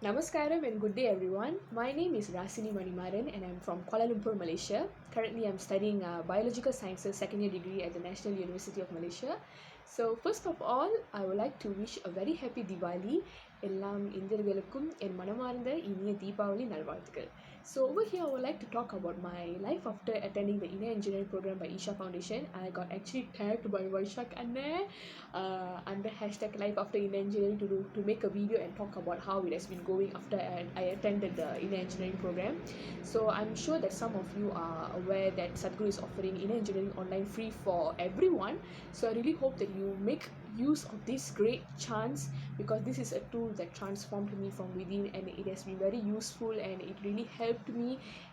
Namaskaram and good day everyone. My name is Raasini and I'm from Kuala Lumpur, Malaysia. Currently I'm studying Biological Sciences second year degree at the National University of Malaysia. So first of all, I would like to wish a very happy Diwali எல்லாம் இந்தியர்களுக்கும் என் மனமார்ந்த இனிய தீபாவளி நல்வாழ்த்துக்கள். So over here I would like to talk about my life after attending the Inner Engineering program by Isha Foundation. I got actually tagged by Vaishak Anne under hashtag life after Inner Engineering to make a video and talk about how it has been going after I attended the Inner Engineering program. So I'm sure that some of you are aware that Sadhguru is offering Inner Engineering online free for everyone. So I really hope that you make use of this great chance, because this is a tool that transformed me from within and it has been very useful and it really helped me,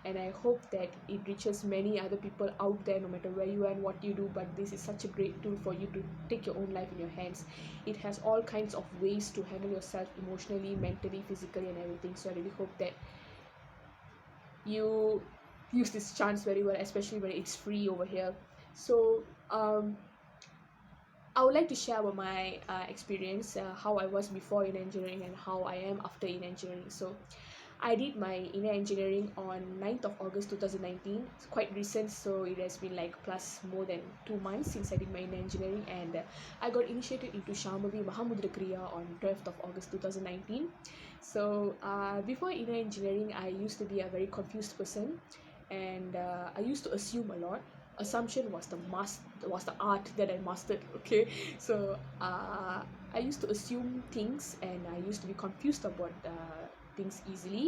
and I hope that it reaches many other people out there no matter where you are and what you do. But this is such a great tool for you to take your own life in your hands. It has all kinds of ways to handle yourself emotionally, mentally, physically and everything. So I really hope that you use this chance very well, especially when it's free over here. So I would like to share about my experience, how I was before in engineering and how I am after in engineering. So I did my inner engineering on 9th of August 2019. It's quite recent, so it has been like plus more than 2 months since I did my inner engineering, and I got initiated into Shambhavi Mahamudra Kriya on 12th of August 2019. So before inner engineering, I used to be a very confused person, and I used to assume a lot. Assumption was the art that I mastered. Okay, so I used to assume things and I used to be confused about things easily,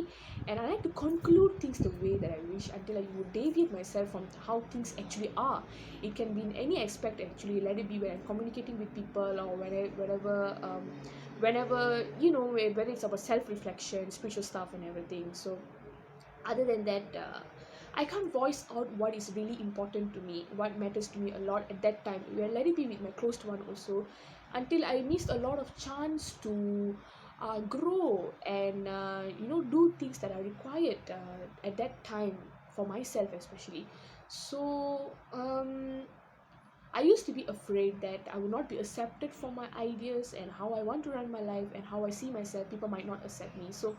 and I like to conclude things the way that I wish until I would deviate myself from how things actually are. It can be in any aspect actually. Let it be when I'm communicating with people or whenever whether it's about self-reflection, spiritual stuff and everything. So other than that, I can't voice out what is really important to me, what matters to me a lot at that time. Well, let it be with my close one also, until I missed a lot of chance to grow and do things that are required at that time for myself especially. So I used to be afraid that I would not be accepted for my ideas and how I want to run my life and how I see myself. People might not accept me. So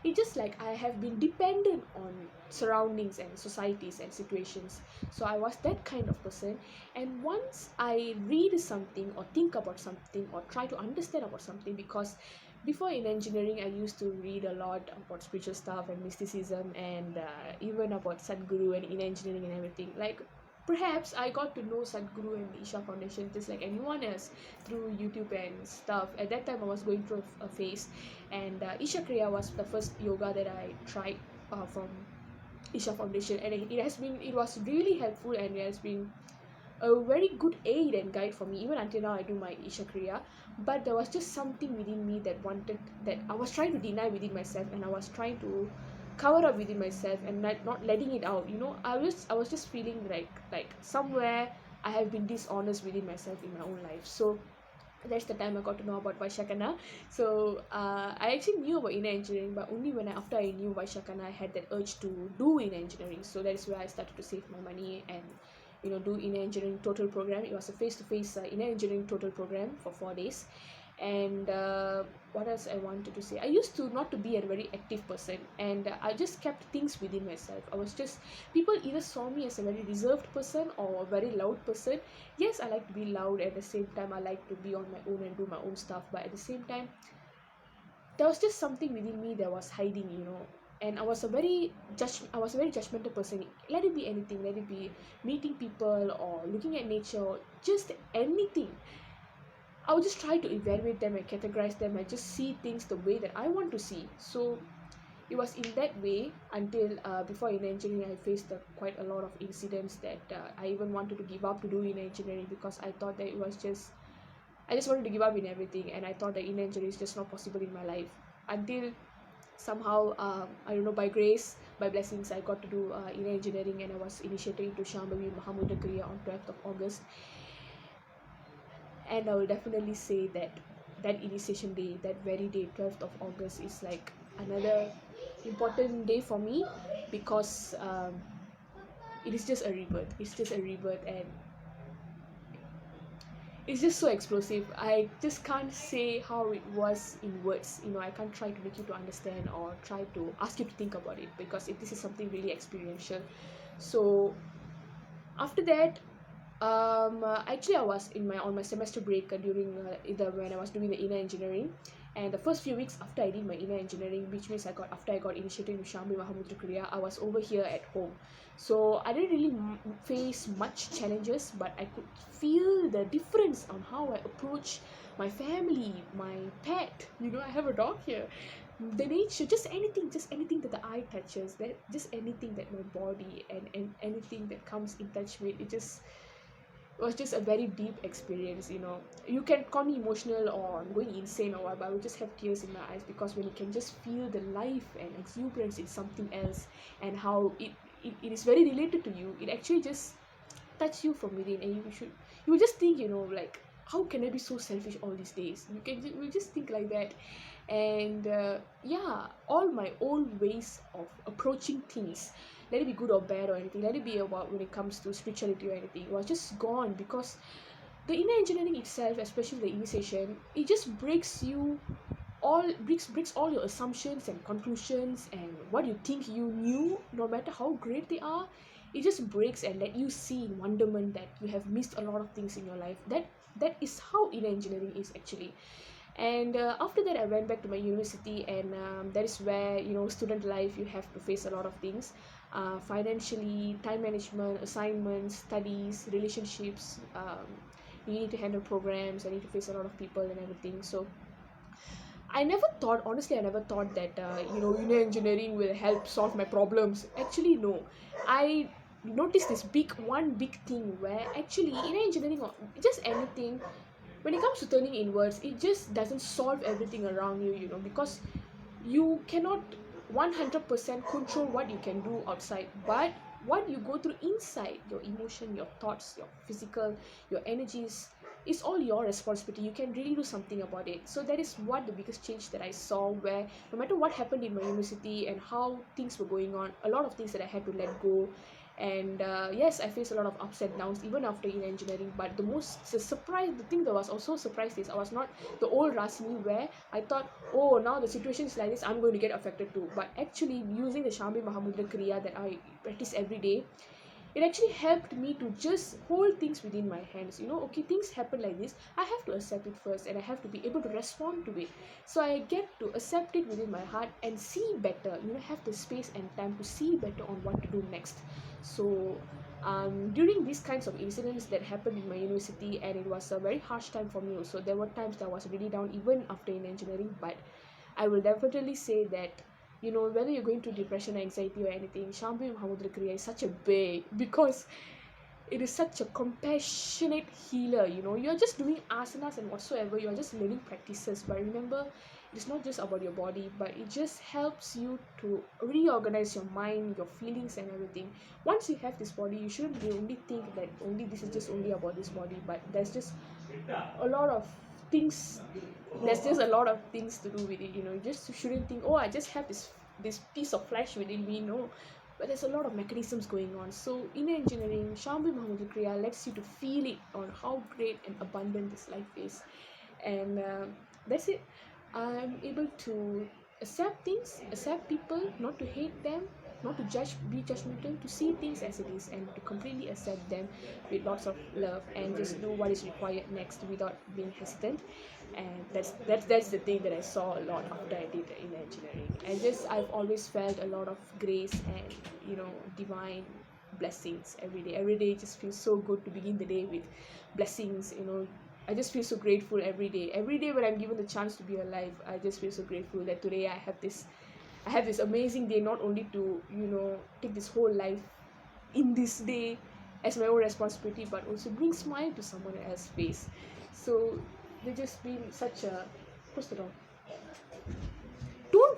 it's just like I have been dependent on surroundings and societies and situations. So I was that kind of person. And once I read something or think about something or try to understand about something, because before in engineering I used to read a lot about spiritual stuff and mysticism and even about Sadhguru and in engineering and everything. Like perhaps I got to know Sadhguru and Isha Foundation just like anyone else through YouTube and stuff. At that time, I was going through a phase, and Isha Kriya was the first yoga that I tried from Isha Foundation, and it was really helpful, and it has been a very good aid and guide for me even until now. I do my Isha Kriya, but there was just something within me that I was trying to deny within myself, and I was trying to cover up within myself and not letting it out. I was just feeling like somewhere I have been dishonest within myself in my own life. So that's the time I got to know about Vaishakana. So I actually knew about inner engineering, but only after I knew Vaishakana, I had that urge to do inner engineering. So that is where I started to save my money and do inner engineering total program. It was a face-to-face inner engineering total program for 4 days. And what else I wanted to say, I used to not to be a very active person, and I just kept things within myself. I was just, people either saw me as a very reserved person or a very loud person. Yes, I like to be loud, at the same time I like to be on my own and do my own stuff, but at the same time there was just something within me that was hiding, and I was a very judgmental person. Let it be anything, let it be meeting people or looking at nature or just anything. I would just try to evaluate them and categorize them and just see things the way that I want to see. So it was in that way until before in engineering I faced quite a lot of incidents that I even wanted to give up to do in engineering, because I thought that I just wanted to give up in everything, and I thought that in engineering is just not possible in my life, until somehow I don't know, by grace, by blessings, I got to do in engineering, and I was initiated into Shambhavi Mahamudra Kriya on 12th of August. And I will definitely say that that initiation day, that very day, 12th of August, is like another important day for me, because it is just a rebirth. It's just a rebirth, and it's just so explosive. I just can't say how it was in words. I can't try to make you to understand or try to ask you to think about it, because this is something really experiential. So after that, actually I was in my on my semester break, during when I was doing the inner engineering. And the first few weeks after I did my inner engineering, which means after I got initiated with Shambi Mahamudra Kriya, I was over here at home. So I didn't really face much challenges, but I could feel the difference on how I approach my family, my pet. I have a dog here. The nature, just anything that the eye touches, that just anything that my body and anything that comes in touch with it, just was just a very deep experience. You can call me emotional or I'm going insane or what, but I would just have tears in my eyes, because when you can just feel the life and exuberance in something else, and how it is very related to you, it actually just touch you from within. And you will just think, like, how can I be so selfish all these days? You just think like that. And yeah, all my old ways of approaching things, let it be good or bad or anything, let it be about when it comes to spirituality or anything, was just gone, because the inner engineering itself, especially the initiation, it just breaks all your assumptions and conclusions, and what you think you knew, no matter how great they are. It just breaks and let you see in wonderment that you have missed a lot of things in your life. That is how inner engineering is actually. And after that, I went back to my university, and that is where, student life, you have to face a lot of things, financially, time management, assignments, studies, relationships. You need to handle programs, I need to face a lot of people and everything. So honestly, I never thought that, inner engineering will help solve my problems. Actually, no. I noticed this one big thing, where actually inner engineering, or just anything, when it comes to turning inwards, it just doesn't solve everything around you, because you cannot 100% control what you can do outside, but what you go through inside, your emotion, your thoughts, your physical, your energies, it's all your responsibility. You can really do something about it. So that is what the biggest change that I saw, where no matter what happened in my university and how things were going on, a lot of things that I had to let go. And yes, I faced a lot of ups and downs even after in engineering. But the thing that was also surprised is I was not the old Raasini, where I thought, oh, now the situation is like this, I'm going to get affected too. But actually, using the Shambi Mahamudra Kriya that I practice every day, it actually helped me to just hold things within my hands. Okay, things happen like this, I have to accept it first, and I have to be able to respond to it. So I get to accept it within my heart and see better, have the space and time to see better on what to do next. So during these kinds of incidents that happened in my university, and it was a very harsh time for me also, there were times that I was really down even after in engineering. But I will definitely say that, whether you're going through depression, anxiety, or anything, Shambhi Mahamudra Kriya is such a big, because it is such a compassionate healer. You're just doing asanas and whatsoever, you're just learning practices. But remember, it's not just about your body, but it just helps you to reorganize your mind, your feelings, and everything. Once you have this body, you shouldn't only think that only this is just only about this body, but there's just a lot of things there's just a lot of things to do with it. You just shouldn't think, oh, I just have this piece of flesh within me. No, but there's a lot of mechanisms going on. So in engineering, Shambhi Mahamudra Kriya lets you to feel it on how great and abundant this life is. And that's it. I'm able to accept people, not to hate them, not to be judgmental, to see things as it is, and to completely accept them with lots of love, and just do what is required next without being hesitant. And that's the thing that I saw a lot after I did in engineering. And just I've always felt a lot of grace and, divine blessings every day. Every day just feels so good to begin the day with blessings. I just feel so grateful every day. Every day when I'm given the chance to be alive, I just feel so grateful that today I have this amazing day, not only to, take this whole life in this day as my own responsibility, but also bring smile to someone else's face. So they just been such a close the door. Don't.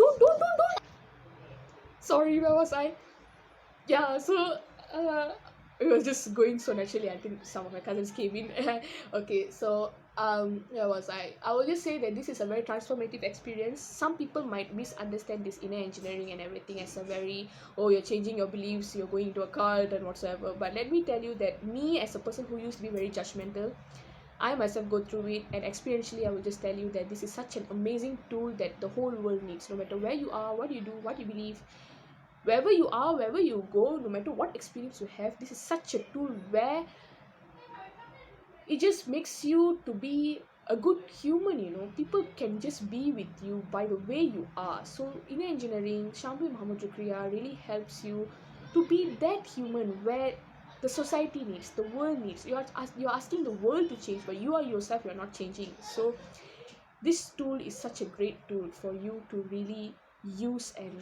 Sorry, where was I? Yeah, so uh, it was just going so naturally. I think some of my cousins came in. Okay, so where was I? I will just say that this is a very transformative experience. Some people might misunderstand this inner engineering and everything as a very, oh, you're changing your beliefs, you're going into a cult and whatsoever. But let me tell you that me, as a person who used to be very judgmental, I myself go through it, and experientially I will just tell you that this is such an amazing tool that the whole world needs. No matter where you are, what you do, what you believe, wherever you are, wherever you go, no matter what experience you have, this is such a tool where it just makes you to be a good human. People can just be with you by the way you are. So in engineering, Shambi Muhammad Rukriya really helps you to be that human where the society needs, the world needs. You're asking the world to change, but you are yourself, you're not changing. So this tool is such a great tool for you to really use and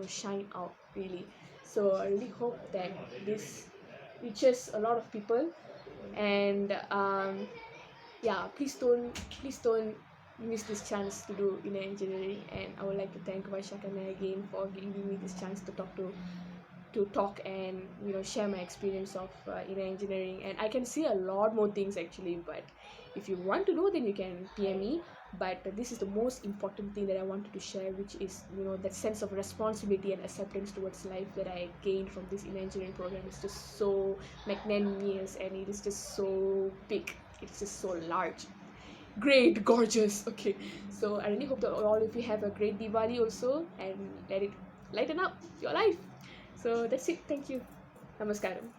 shine out really. So I really hope that this reaches a lot of people. And yeah, please don't miss this chance to do engineering. And I would like to thank Vaishakana again for giving me this chance to talk and share my experience of engineering. And I can see a lot more things actually, but if you want to know, then you can PM me. But this is the most important thing that I wanted to share, which is that sense of responsibility and acceptance towards life that I gained from this engineering program. Is just so magnanimous, and it is just so big, it's just so large, great, gorgeous. Okay, so I really hope that all of you have a great Diwali also, and let it lighten up your life. So that's it. Thank you. Namaskaram.